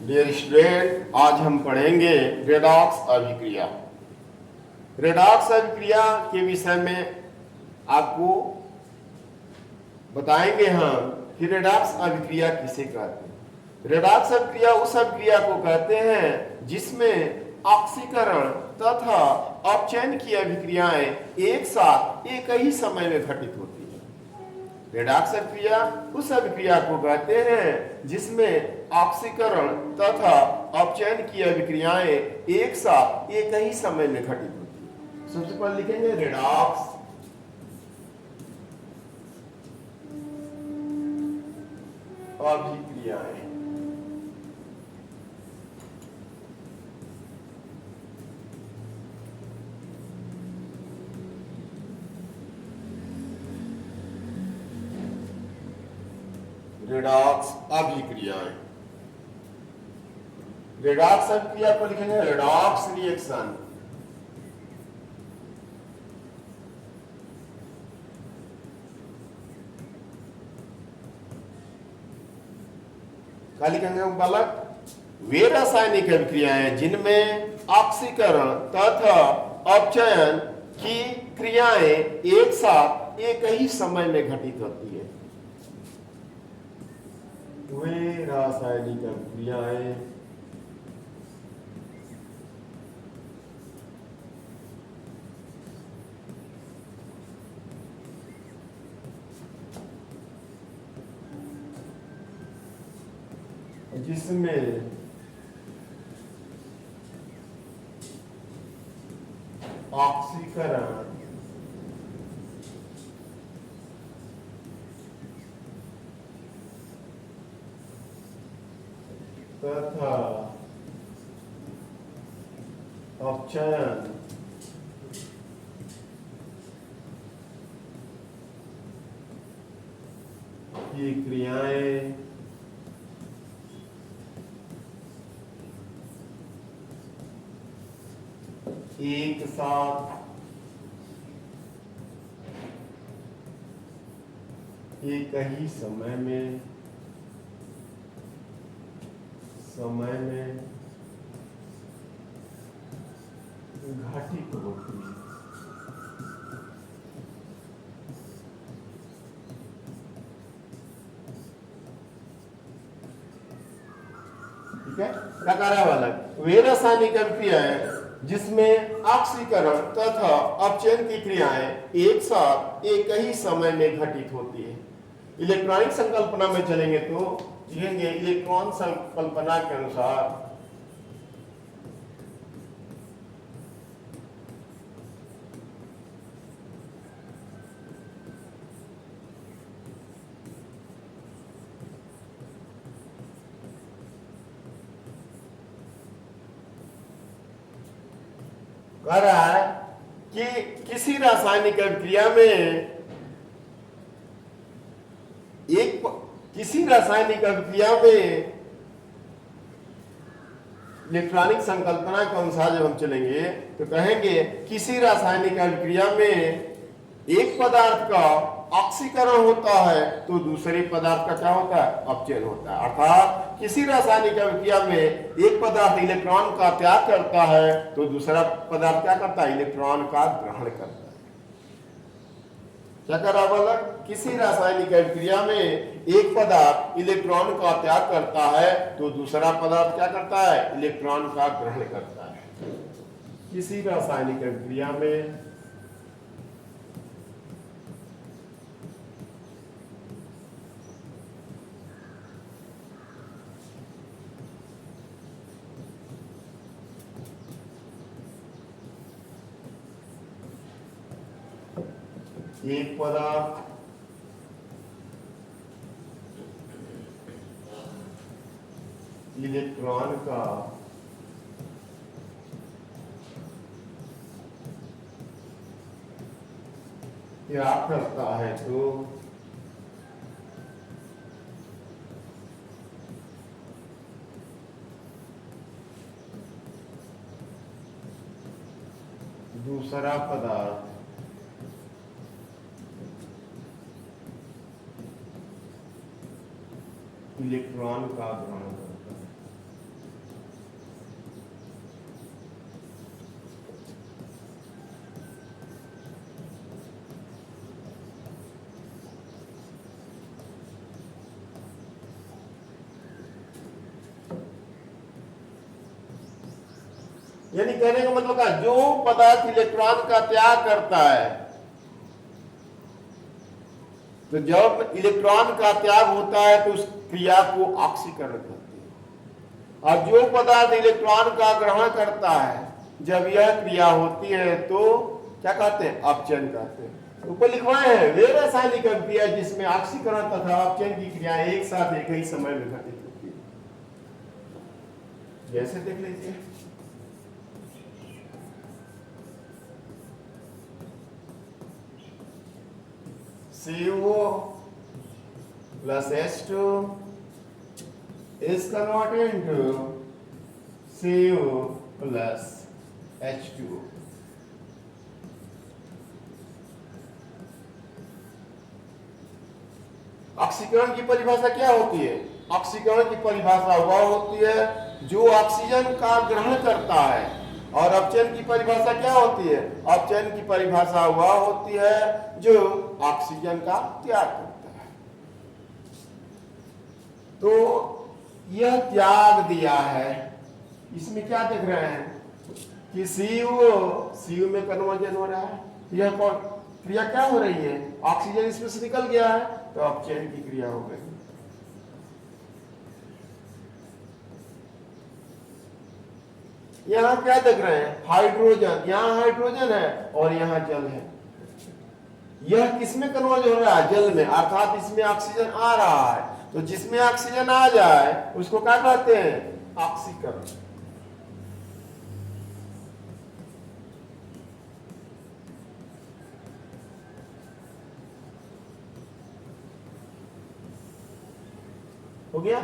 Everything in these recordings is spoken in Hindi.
डियर स्टूडेंट, आज हम पढ़ेंगे रेडॉक्स अभिक्रिया। रेडॉक्स अभिक्रिया के विषय में आपको बताएंगे हम कि रेडॉक्स अभिक्रिया किसे कहते हैं। रेडॉक्स अभिक्रिया उस अभिक्रिया को कहते हैं जिसमें ऑक्सीकरण तथा अपचयन की अभिक्रियाएं एक साथ एक ही समय में घटित होती है। रेडॉक्स अभिक्रिया उस अभिक्रिया को कहते हैं जिसमें ऑक्सीकरण तथा अपचयन की अभिक्रियाएं एक साथ एक ही समय में घटित होती है। सबसे पहले लिखेंगे रेडॉक्स अभिक्रियाएं। रेडॉक्स अभिक्रियाएं। रेडॉक्स अभिक्रिया को लिखेंगे रेडॉक्स रिएक्शन। क्या लिखेंगे बालक? वे रासायनिक अभिक्रियाएं जिनमें ऑक्सीकरण तथा अपचयन की क्रियाएं एक साथ एक ही समय में घटित होती है। वे रासायनिक अभिक्रियाएं जिसमें ऑक्सीकरण तथा अपचयन की क्रियाएं एक साथ एक ही समय में घटित होती है। ठीक है, क्या कह रहा है बालक? वे रासायनिक अभिक्रियाएं जिसमें ऑक्सीकरण तथा अपचयन की क्रियाएं एक साथ एक ही समय में घटित होती है। इलेक्ट्रॉनिक संकल्पना में चलेंगे तो लिखेंगे इलेक्ट्रॉन संकल्पना के अनुसार कह रहा है कि किसी रासायनिक अभिक्रिया में इलेक्ट्रॉनिक संकल्पना के अनुसार जब हम चलेंगे तो कहेंगे किसी रासायनिक अभिक्रिया में एक पदार्थ का ऑक्सीकरण होता है तो दूसरे पदार्थ का क्या होता है? अपचयन होता है। अर्थात किसी रासायनिक अभिक्रिया में एक पदार्थ इलेक्ट्रॉन का त्याग करता है तो दूसरा पदार्थ क्या करता है? इलेक्ट्रॉन का ग्रहण करता है। क्या कर रहा बालक? किसी रासायनिक अभिक्रिया में एक पदार्थ इलेक्ट्रॉन का त्याग करता है तो दूसरा पदार्थ क्या करता है? इलेक्ट्रॉन का ग्रहण करता है। किसी रासायनिक अभिक्रिया में एक पदार्थ इलेक्ट्रॉन का त्याग करता है तो दूसरा पदार्थ इलेक्ट्रॉन का ग्रहण करता है। यानी कहने का मतलब क्या, जो पदार्थ इलेक्ट्रॉन का त्याग करता है, तो जब इलेक्ट्रॉन का त्याग होता है तो उस क्रिया को ऑक्सीकरण कहते हैं। और जो पदार्थ इलेक्ट्रॉन का ग्रहण करता है, जब यह क्रिया होती है तो क्या कहते हैं, अपचयन कहते हैं। ऊपर लिखवाए हैं वे रासायनिक क्रिया जिसमें ऑक्सीकरण तथा अपचयन की क्रिया एक साथ एक ही समय में घटित होती है। जैसे देख लीजिए, CO plus H2 is converted into CO plus H2O. ऑक्सीकरण की परिभाषा क्या होती है? ऑक्सीकरण की परिभाषा वह होती है जो ऑक्सीजन का ग्रहण करता है, और अपचयन की परिभाषा क्या होती है? अपचयन की परिभाषा वह होती है जो ऑक्सीजन का त्याग करता है। तो यह त्याग दिया है, इसमें क्या देख रहे हैं कि सीयू में कन्वर्जन हो रहा है। यह कौन क्रिया क्या हो रही है? ऑक्सीजन इसमें से निकल गया है तो अपचयन की क्रिया हो गई। यहां क्या देख रहे हैं? हाइड्रोजन, यहां हाइड्रोजन है और यहां जल है। यह किसमें कन्वर्ज हो रहा है? जल में, अर्थात इसमें ऑक्सीजन आ रहा है। तो जिसमें ऑक्सीजन आ जाए उसको क्या कहते हैं? ऑक्सीकरण। हो गया।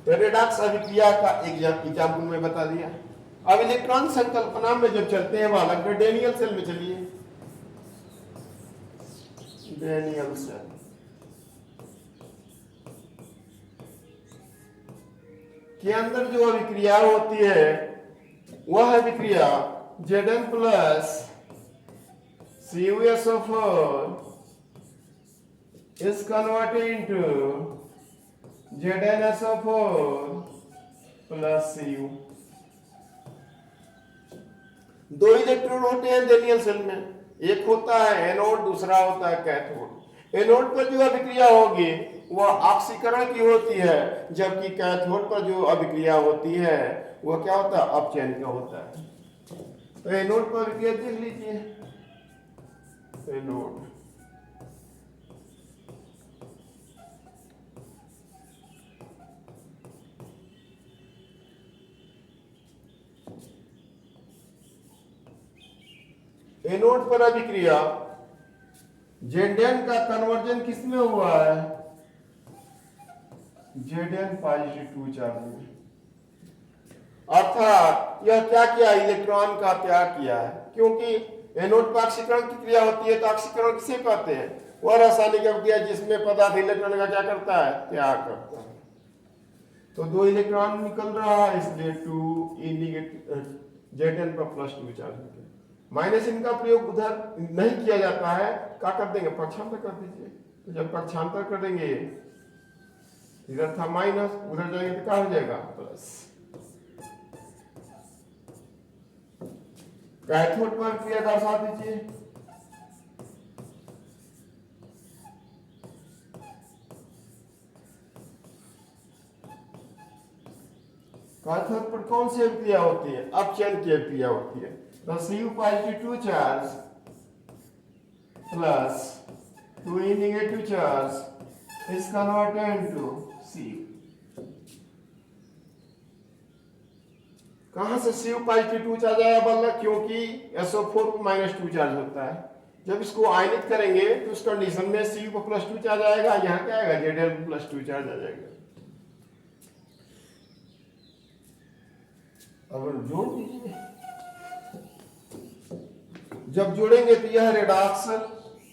तो रेडॉक्स अभिक्रिया का एग्जाम्पल में बता दिया। अब इलेक्ट्रॉन संकल्पना में जब चलते हैं वाला, डेनियल सेल में चलिए। डेनियल सेल के अंदर जो अभिक्रिया होती है वह अभिक्रिया Zn plus CuSO4 is converted into ZnSO4 plus Cu। दो इलेक्ट्रॉन होते हैं डेनियल सेल में, एक होता है एनोड, दूसरा होता है कैथोड। एनोड पर जो अभिक्रिया होगी वह ऑक्सीकरण की होती है, जबकि कैथोड पर जो अभिक्रिया होती है वह क्या होता है? अपचयन का होता है। तो एनोड पर अभिक्रिया देख लीजिए। एनोड एनोड पर अभिक्रिया Zn का कन्वर्जन किसमें हुआ है? Zn पॉजिटिव चार्ज में। अर्थात यह क्या किया? इलेक्ट्रॉन का त्याग किया है। क्योंकि एनोड पर ऑक्सीकरण की क्रिया होती है, तो ऑक्सीकरण किसे कहते हैं? वह रासायनिक अभिक्रिया जिसमें पदार्थ इलेक्ट्रॉन का क्या करता है? त्याग करता है। तो दो इलेक्ट्रॉन निकल रहा है, इसलिए 2 नेगेटिव Zn पर +2 चार्ज निकल। माइनस इनका प्रयोग उधर नहीं किया जाता है, क्या कर देंगे? पक्षांतर कर दीजिए। तो जब पक्षांतर कर देंगे, इधर था माइनस, उधर जाएंगे तो क्या हो जाएगा? प्लस। कैथोड पर क्रिया दर्शा दीजिए। कैथोड पर कौन सी अभिक्रिया होती है? अपचयन की अभिक्रिया होती है। तो Cu positive charge plus 2 negative charge is converted into Cu। कहां से Cu पॉजिटिव चार्ज आया? बोला क्योंकि SO4 को -2 चार्ज होता है। जब इसको आयनित करेंगे तो उस कंडीशन में Cu को +2 चार्ज आएगा, यहाँ क्या आएगा? Zn +2 चार्ज आ जाएगा। अब जोड़ दीजिए। जब जोड़ेंगे तो यह रेडॉक्स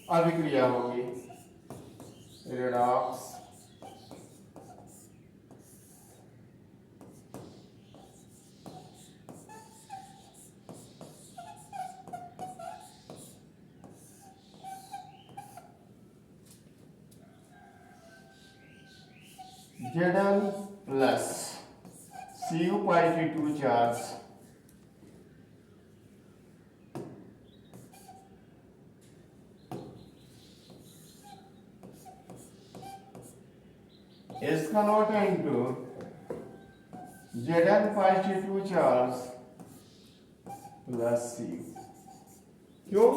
अभिक्रिया होगी। Redox Zn plus Cu positive charge is converted into Zn positive charge plus C. क्यों?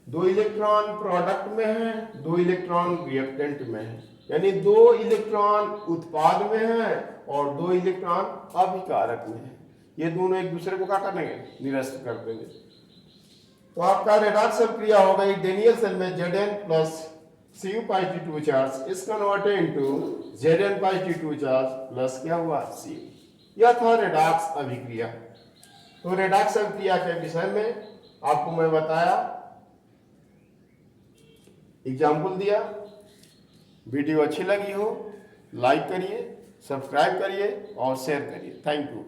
दो इलेक्ट्रॉन प्रोडक्ट में है, दो इलेक्ट्रॉन रिएक्टेंट में है, यानी दो इलेक्ट्रॉन उत्पाद में है और दो इलेक्ट्रॉन अभिकारक में है। ये दोनों एक दूसरे को क्या कर देंगे? निरस्त कर देंगे। तो आपका रेडॉक्स अभिक्रिया हो गई डेनियल सेल में Zn plus Cu positive charge is converted into Zn positive charge plus क्या हुआ? Cu। यह था रेडॉक्स अभिक्रिया। तो रेडॉक्स अभिक्रिया के विषय में आपको मैं बताया, एग्जाम्पल दिया। वीडियो अच्छी लगी हो लाइक करिए, सब्सक्राइब करिए और शेयर करिए। Thank you.